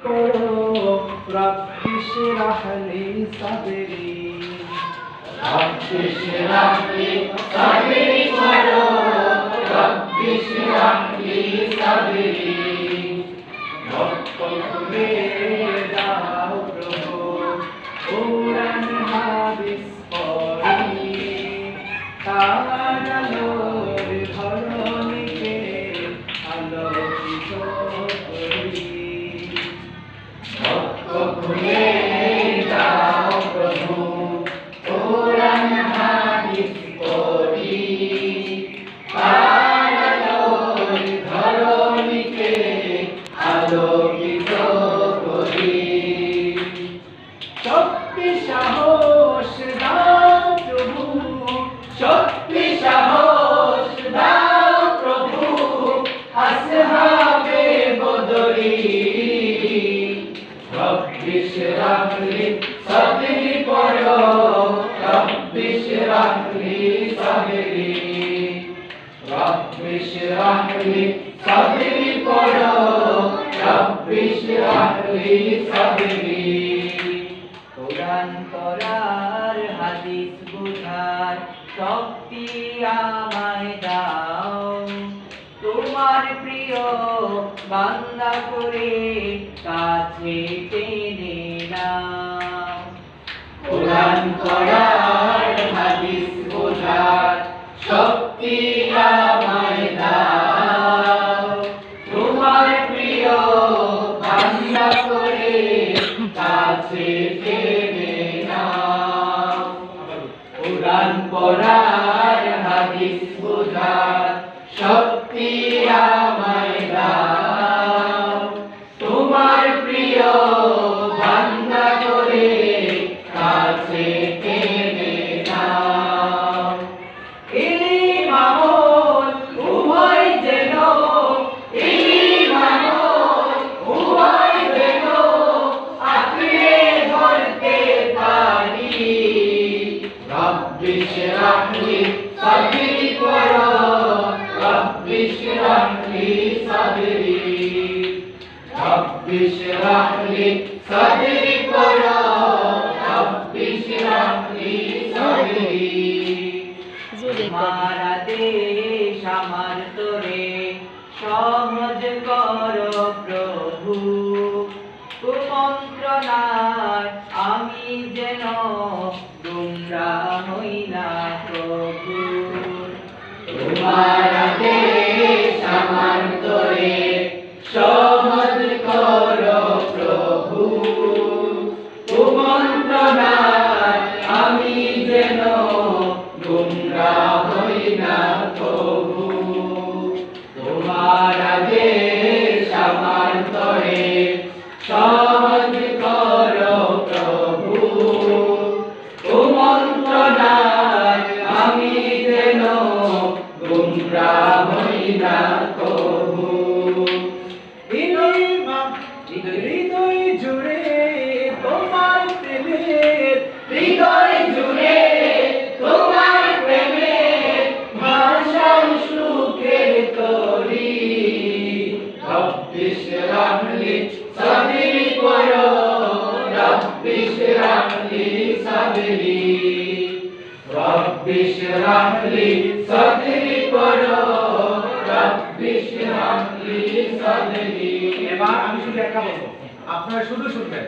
رب اشرح لي صدري رب اشرح لي صدري رب اشرح لي صدري রক্ত খুলে দাও প্রভু কোরআন হাদিস পড়ি তার আলোর ধরণীকে আলোকিত করি রক্ত খুলে দাও প্রভু কোরআন হাদিস পড়ি তার আলোর ধরণীকে আলোকিত করি শক্তি সাহস দাও প্রভু শক্তি সাহস দাও প্রভু আসহাবে বদরি রব্বি ইশরাহ লি সাদরি পড়ো রব্বি ইশরাহ লি সাদরি রব্বি ইশরাহ লি সাদরি পড়ো রব্বি ইশরাহ লি সাদরি কোরআন পড়ার হাদিস বুঝার শক্তি আমায় দাও তোমার প্রিয় বান্দা করে কাছে টেনে নাও কোরআন পড়ার হাদিস বোঝার শক্তি আমায় দাও তোমার প্রিয় বান্দা করে কাছে টেনে নাও কোরআন পড়ার হাদিস বোঝার শক্তি আমায় দাও তোমার প্রিয় বান্দা করে কাছে টেনে নাও ইলিম আমল উভয় যেন ইলিম আমল উভয় যেন আঁকড়ে ধরতে পারি রব্বি ইশরাহ লি সাদরি পড়ো রব্বি ইশরাহ লি সাদরি রব্বি ইশরাহ লি সাদরি পড়ো রব্বি ইশরাহ লি সাদরি তোমার আদেশ আমার তোরে সহজ করো প্রভু কুমন্ত্রণায় আমি যেন গুমরাহ হই না প্রভু তোমার আদেশ আমার তোরে সহজ করো প্রভু কুমন্ত্রণায় আমি যেন গুমরাহ হই না প্রভু তোমার আদেশ আমার তোরে সহজ করো প্রভু কুমন্ত্রণায় আমি যেন গুমরাহ হই না প্রভু হৃদয় জুড়ে তোমার প্রেমের হৃদয় জুড়ে তোমার প্রেমের ভাষায় সুখের তরি রব্বি ইশরাহ লি সাদরি পড়ো রব্বি ইশরাহ লি সাদরি রব্বি ইশরাহ লি সাদরি পড়ো রব্বি ইশরাহ লি সাদরি এবার আমি শুধু একটা বলবো, আপনারা শুধু শুনবেন।